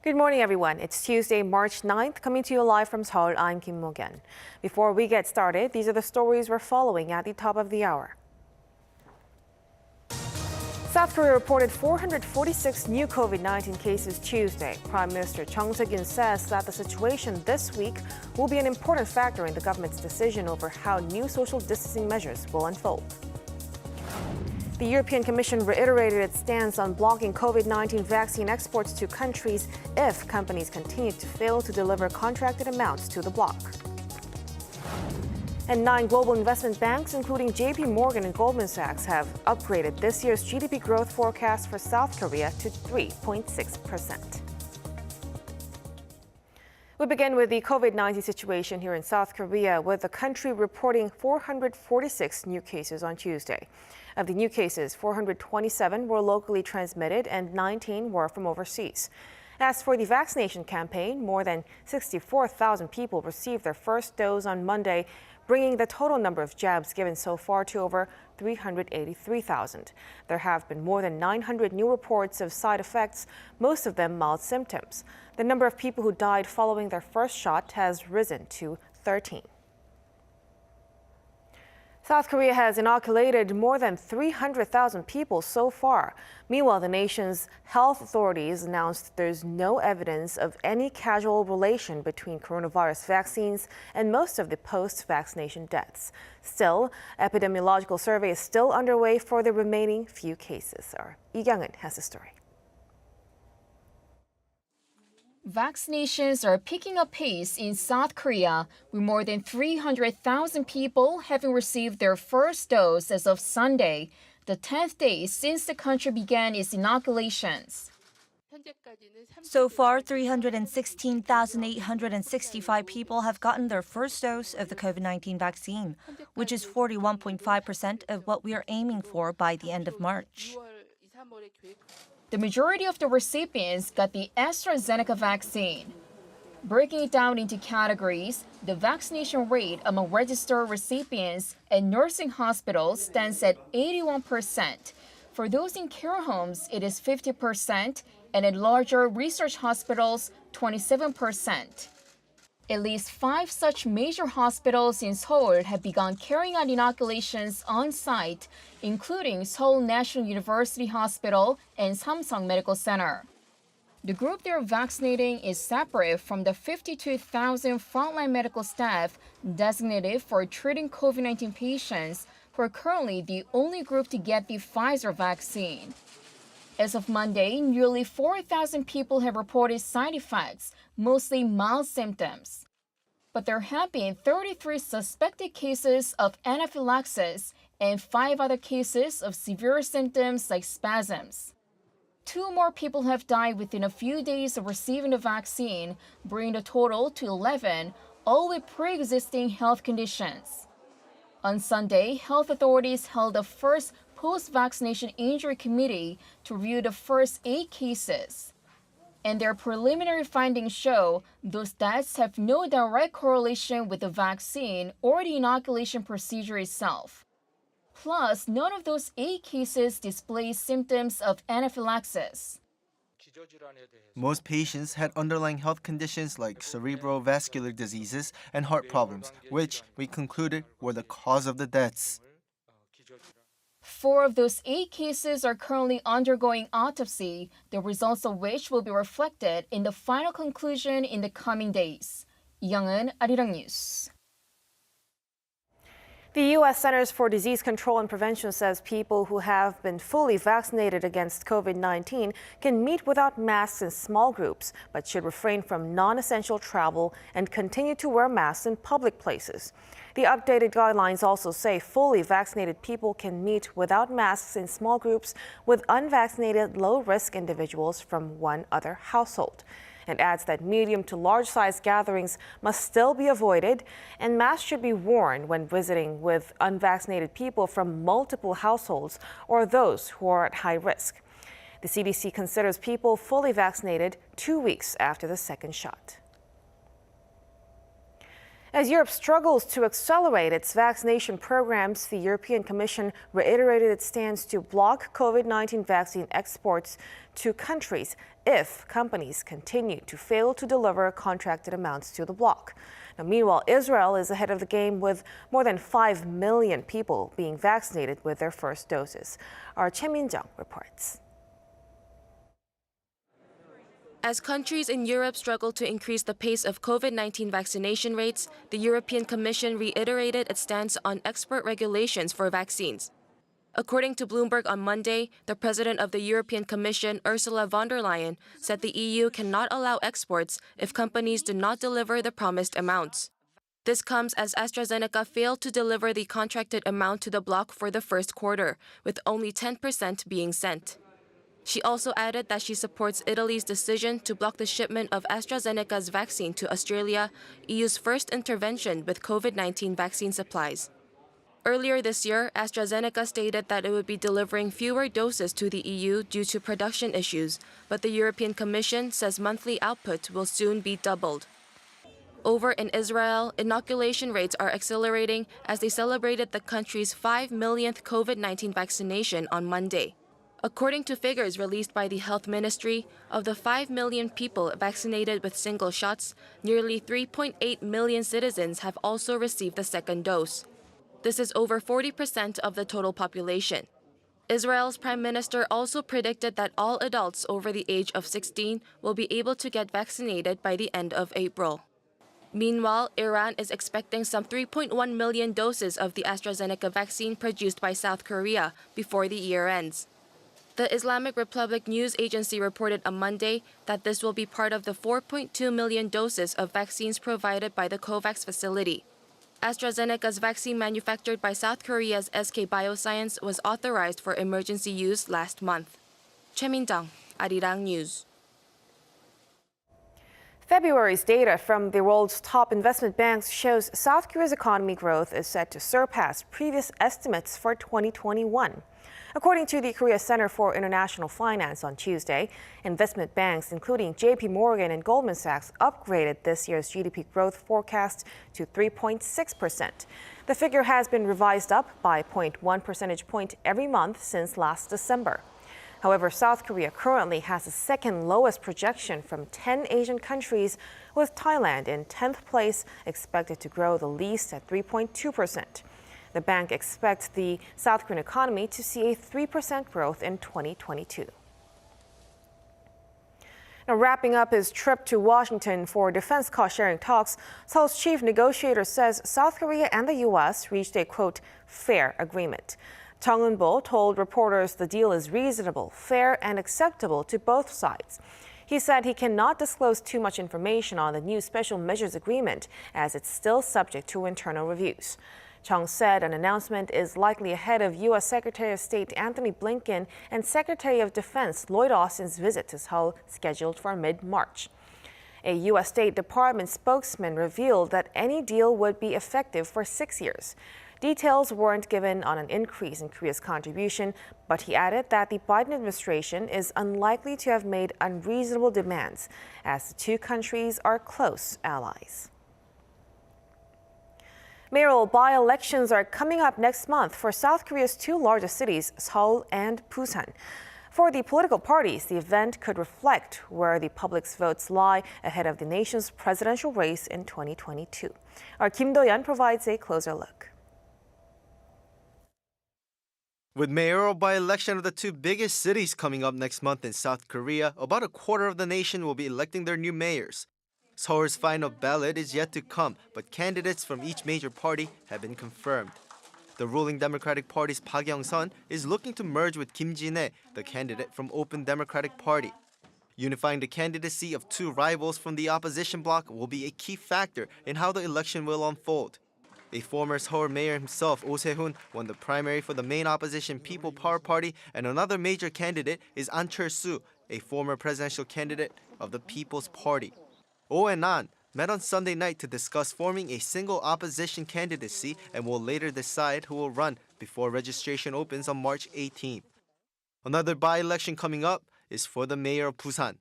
Good morning, everyone. It's Tuesday, March 9th, coming to you live from Seoul. I'm Kim Mo-gen. Before we get started, these are the stories we're following at the top of the hour. South Korea reported 446 new COVID-19 cases Tuesday. Prime Minister Chung Se-kyun says that the situation this week will be an important factor in the government's decision over how new social distancing measures will unfold. The European Commission reiterated its stance on blocking COVID-19 vaccine exports to countries if companies continue to fail to deliver contracted amounts to the bloc. And 9 global investment banks, including JP Morgan and Goldman Sachs, have upgraded this year's GDP growth forecast for South Korea to 3.6%. We begin with the COVID-19 situation here in South Korea, with the country reporting 446 new cases on Tuesday. Of the new cases, 427 were locally transmitted and 19 were from overseas. As for the vaccination campaign, more than 64,000 people received their first dose on Monday, bringing the total number of jabs given so far to over 383,000. There have been more than 900 new reports of side effects, most of them mild symptoms. The number of people who died following their first shot has risen to 13. South Korea has inoculated more than 300,000 people so far. Meanwhile, the nation's health authorities announced there's no evidence of any causal relation between coronavirus vaccines and most of the post-vaccination deaths. Still, epidemiological survey is still underway for the remaining few cases. Our Lee Kyung-eun has the story. Vaccinations are picking up pace in South Korea, with more than 300,000 people having received their first dose as of Sunday, the 10th day since the country began its inoculations. So far, 316,865 people have gotten their first dose of the COVID-19 vaccine, which is 41.5% of what we are aiming for by the end of March. The majority of the recipients got the AstraZeneca vaccine. Breaking it down into categories, the vaccination rate among registered recipients at nursing hospitals stands at 81%. For those in care homes, it is 50%, and at larger research hospitals, 27%. At least 5 such major hospitals in Seoul have begun carrying out inoculations on site, including Seoul National University Hospital and Samsung Medical Center. The group they're vaccinating is separate from the 52,000 frontline medical staff designated for treating COVID-19 patients, who are currently the only group to get the Pfizer vaccine. As of Monday, nearly 4,000 people have reported side effects, mostly mild symptoms. But there have been 33 suspected cases of anaphylaxis and 5 other cases of severe symptoms like spasms. 2 more people have died within a few days of receiving the vaccine, bringing the total to 11, all with pre-existing health conditions. On Sunday, health authorities held the first post-vaccination injury committee to review the first 8 cases. And their preliminary findings show those deaths have no direct correlation with the vaccine or the inoculation procedure itself. Plus, none of those 8 cases display symptoms of anaphylaxis. Most patients had underlying health conditions like cerebrovascular diseases and heart problems, which we concluded were the cause of the deaths. 4 of those 8 cases are currently undergoing autopsy, the results of which will be reflected in the final conclusion in the coming days. Lee Kyung-eun, Arirang News. The U.S. Centers for Disease Control and Prevention says people who have been fully vaccinated against COVID-19 can meet without masks in small groups, but should refrain from non-essential travel and continue to wear masks in public places. The updated guidelines also say fully vaccinated people can meet without masks in small groups with unvaccinated low-risk individuals from one other household. And adds that medium to large-size gatherings must still be avoided, and masks should be worn when visiting with unvaccinated people from multiple households or those who are at high risk. The CDC considers people fully vaccinated 2 weeks after the second shot. As Europe struggles to accelerate its vaccination programs, the European Commission reiterated its stance to block COVID-19 vaccine exports to countries if companies continue to fail to deliver contracted amounts to the bloc. Now, meanwhile, Israel is ahead of the game with more than 5 million people being vaccinated with their first doses. Our Choi Min-jung reports. As countries in Europe struggle to increase the pace of COVID-19 vaccination rates, the European Commission reiterated its stance on export regulations for vaccines. According to Bloomberg on Monday, the president of the European Commission, Ursula von der Leyen, said the EU cannot allow exports if companies do not deliver the promised amounts. This comes as AstraZeneca failed to deliver the contracted amount to the bloc for the first quarter, with only 10% being sent. She also added that she supports Italy's decision to block the shipment of AstraZeneca's vaccine to Australia, EU's first intervention with COVID-19 vaccine supplies. Earlier this year, AstraZeneca stated that it would be delivering fewer doses to the EU due to production issues, but the European Commission says monthly output will soon be doubled. Over in Israel, inoculation rates are accelerating as they celebrated the country's 5 millionth COVID-19 vaccination on Monday. According to figures released by the Health Ministry, of the 5 million people vaccinated with single shots, nearly 3.8 million citizens have also received the second dose. This is over 40% of the total population. Israel's prime minister also predicted that all adults over the age of 16 will be able to get vaccinated by the end of April. Meanwhile, Iran is expecting some 3.1 million doses of the AstraZeneca vaccine produced by South Korea before the year ends. The Islamic Republic News Agency reported on Monday that this will be part of the 4.2 million doses of vaccines provided by the COVAX facility. AstraZeneca's vaccine manufactured by South Korea's SK Bioscience was authorized for emergency use last month. Choi Min-jung, Arirang News. February's data from the world's top investment banks shows South Korea's economy growth is set to surpass previous estimates for 2021. According to the Korea Center for International Finance on Tuesday, investment banks including JP Morgan and Goldman Sachs upgraded this year's GDP growth forecast to 3.6%. The figure has been revised up by 0.1 percentage point every month since last December. However, South Korea currently has the second lowest projection from 10 Asian countries, with Thailand in 10th place expected to grow the least at 3.2%. The bank expects the South Korean economy to see a 3% growth in 2022. Now, wrapping up his trip to Washington for defense cost-sharing talks, Seoul's chief negotiator says South Korea and the U.S. reached a, quote, fair agreement. Chung Eun-bo told reporters the deal is reasonable, fair, and acceptable to both sides. He said he cannot disclose too much information on the new special measures agreement as it's still subject to internal reviews. Chung said an announcement is likely ahead of U.S. Secretary of State Antony Blinken and Secretary of Defense Lloyd Austin's visit to Seoul scheduled for mid-March. A U.S. State Department spokesman revealed that any deal would be effective for 6 years. Details weren't given on an increase in Korea's contribution, but he added that the Biden administration is unlikely to have made unreasonable demands, as the two countries are close allies. Mayoral byelections are coming up next month for South Korea's two largest cities, Seoul and Busan. For the political parties, the event could reflect where the public's votes lie ahead of the nation's presidential race in 2022. Our Kim Do-yeon provides a closer look. With mayoral by-election of the two biggest cities coming up next month in South Korea, about a quarter of the nation will be electing their new mayors. Seoul's final ballot is yet to come, but candidates from each major party have been confirmed. The ruling Democratic Party's Park Young-sun is looking to merge with Kim Jin-ae, the candidate from Open Democratic Party. Unifying the candidacy of two rivals from the opposition bloc will be a key factor in how the election will unfold. A former Seoul mayor himself, Oh Se-hoon, won the primary for the main opposition People Power Party, and another major candidate is An Chol-soo, a former presidential candidate of the People's Party. Oh and An met on Sunday night to discuss forming a single opposition candidacy and will later decide who will run before registration opens on March 18th. Another by-election coming up is for the mayor of Busan.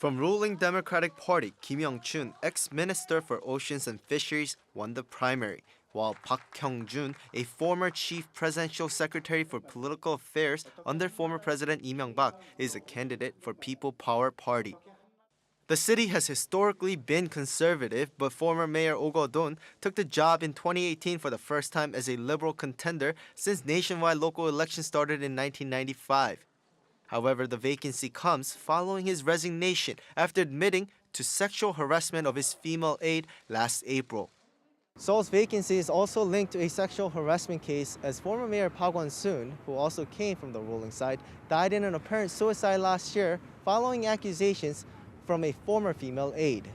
From ruling Democratic Party, Kim Young-chun, ex-minister for Oceans and Fisheries, won the primary, while Park Kyung-jun, a former chief presidential secretary for political affairs under former President Lee Myung-bak, is a candidate for People Power Party. The city has historically been conservative, but former Mayor Oh Go-don took the job in 2018 for the first time as a liberal contender since nationwide local elections started in 1995. However, the vacancy comes following his resignation after admitting to sexual harassment of his female aide last April. Seoul's vacancy is also linked to a sexual harassment case as former Mayor Park Won-soon, who also came from the ruling side, died in an apparent suicide last year following accusations from a former female aide.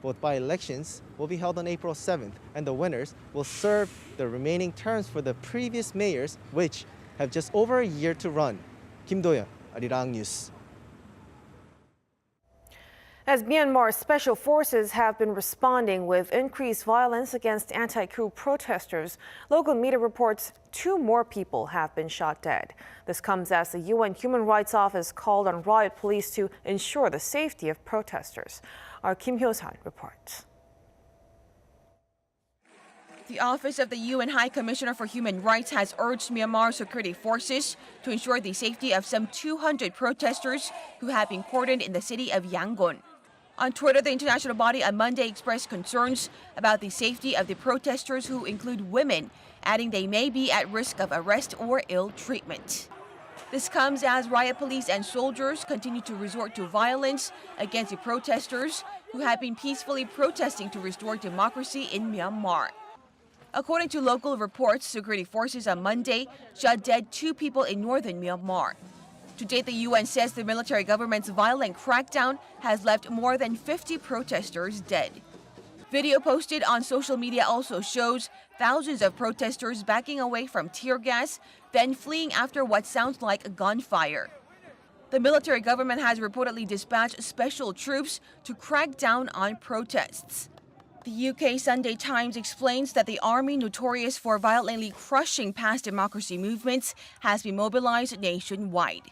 Both by-elections will be held on April 7th, and the winners will serve the remaining terms for the previous mayors, which have just over a year to run. Kim Do-yeon, Arirang News. As Myanmar special forces have been responding with increased violence against anti-coup protesters, local media reports 2 more people have been shot dead. This comes as the UN Human Rights Office called on riot police to ensure the safety of protesters. Our Kim Hyo-san reports. The Office of the UN High Commissioner for Human Rights has urged Myanmar security forces to ensure the safety of some 200 protesters who have been cordoned in the city of Yangon. On Twitter, the international body on Monday expressed concerns about the safety of the protesters, who include women, adding they may be at risk of arrest or ill treatment. This comes as riot police and soldiers continue to resort to violence against the protesters who have been peacefully protesting to restore democracy in Myanmar. According to local reports, security forces on Monday shot dead 2 people in northern Myanmar. To date, the UN says the military government's violent crackdown has left more than 50 protesters dead. Video posted on social media also shows thousands of protesters backing away from tear gas, then fleeing after what sounds like a gunfire. The military government has reportedly dispatched special troops to crack down on protests. The UK Sunday Times explains that the army, notorious for violently crushing past democracy movements, has been mobilized nationwide.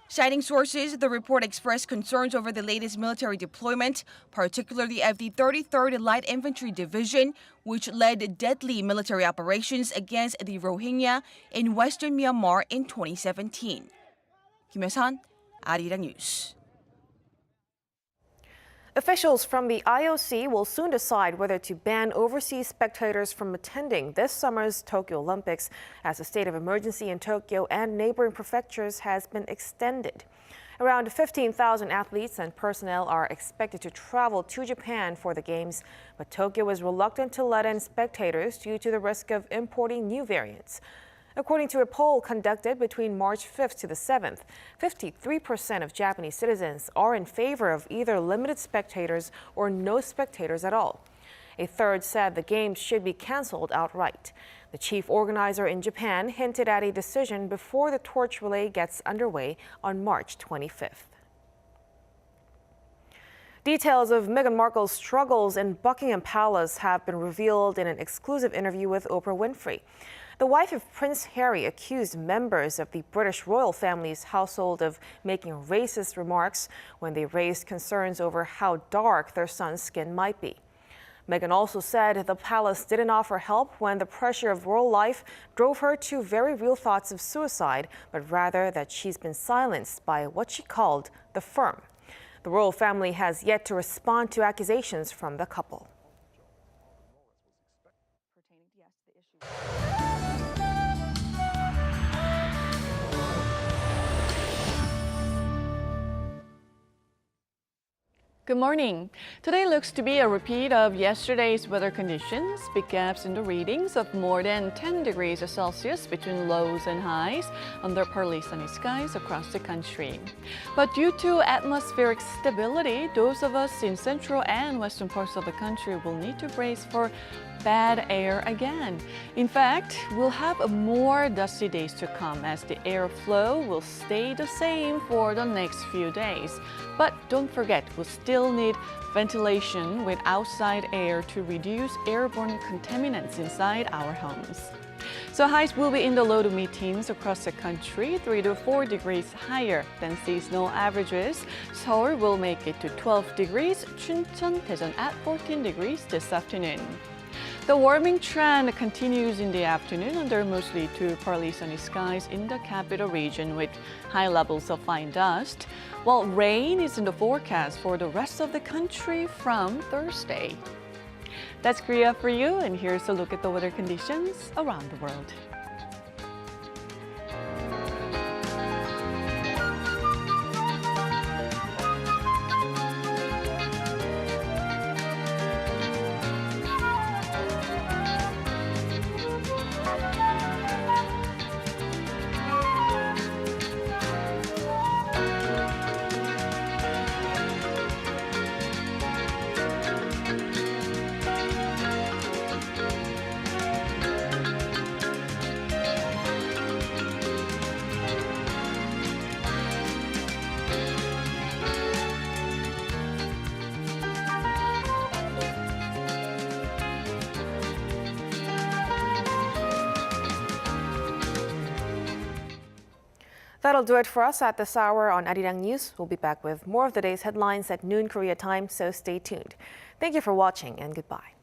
Citing sources, the report expressed concerns over the latest military deployment, particularly of the 33rd Light Infantry Division, which led deadly military operations against the Rohingya in western Myanmar in 2017. Kim Hyo-san, Arirang News. Officials from the IOC will soon decide whether to ban overseas spectators from attending this summer's Tokyo Olympics, as the state of emergency in Tokyo and neighboring prefectures has been extended. Around 15,000 athletes and personnel are expected to travel to Japan for the Games, but Tokyo is reluctant to let in spectators due to the risk of importing new variants. According to a poll conducted between March 5th to the 7th, 53% of Japanese citizens are in favor of either limited spectators or no spectators at all. A third said the Games should be canceled outright. The chief organizer in Japan hinted at a decision before the torch relay gets underway on March 25th. Details of Meghan Markle's struggles in Buckingham Palace have been revealed in an exclusive interview with Oprah Winfrey. The wife of Prince Harry accused members of the British royal family's household of making racist remarks when they raised concerns over how dark their son's skin might be. Meghan also said the palace didn't offer help when the pressure of royal life drove her to very real thoughts of suicide, but rather that she's been silenced by what she called the firm. The royal family has yet to respond to accusations from the couple. Good morning. Today looks to be a repeat of yesterday's weather conditions. Big gaps in the readings of more than 10 degrees Celsius between lows and highs under partly sunny skies across the country. But due to atmospheric stability, those of us in central and western parts of the country will need to brace for bad air again. In fact, we'll have more dusty days to come as the airflow will stay the same for the next few days. But don't forget, we'll still need ventilation with outside air to reduce airborne contaminants inside our homes. So highs will be in the low to mid-teens across the country, 3 to 4 degrees higher than seasonal averages. Seoul will make it to 12 degrees, Chuncheon, Daejeon at 14 degrees this afternoon. The warming trend continues in the afternoon under mostly to partly sunny skies in the capital region with high levels of fine dust, while rain is in the forecast for the rest of the country from Thursday. That's Korea for you, and here's a look at the weather conditions around the world. That'll do it for us at this hour on Arirang News. We'll be back with more of the day's headlines at noon Korea time, so stay tuned. Thank you for watching and goodbye.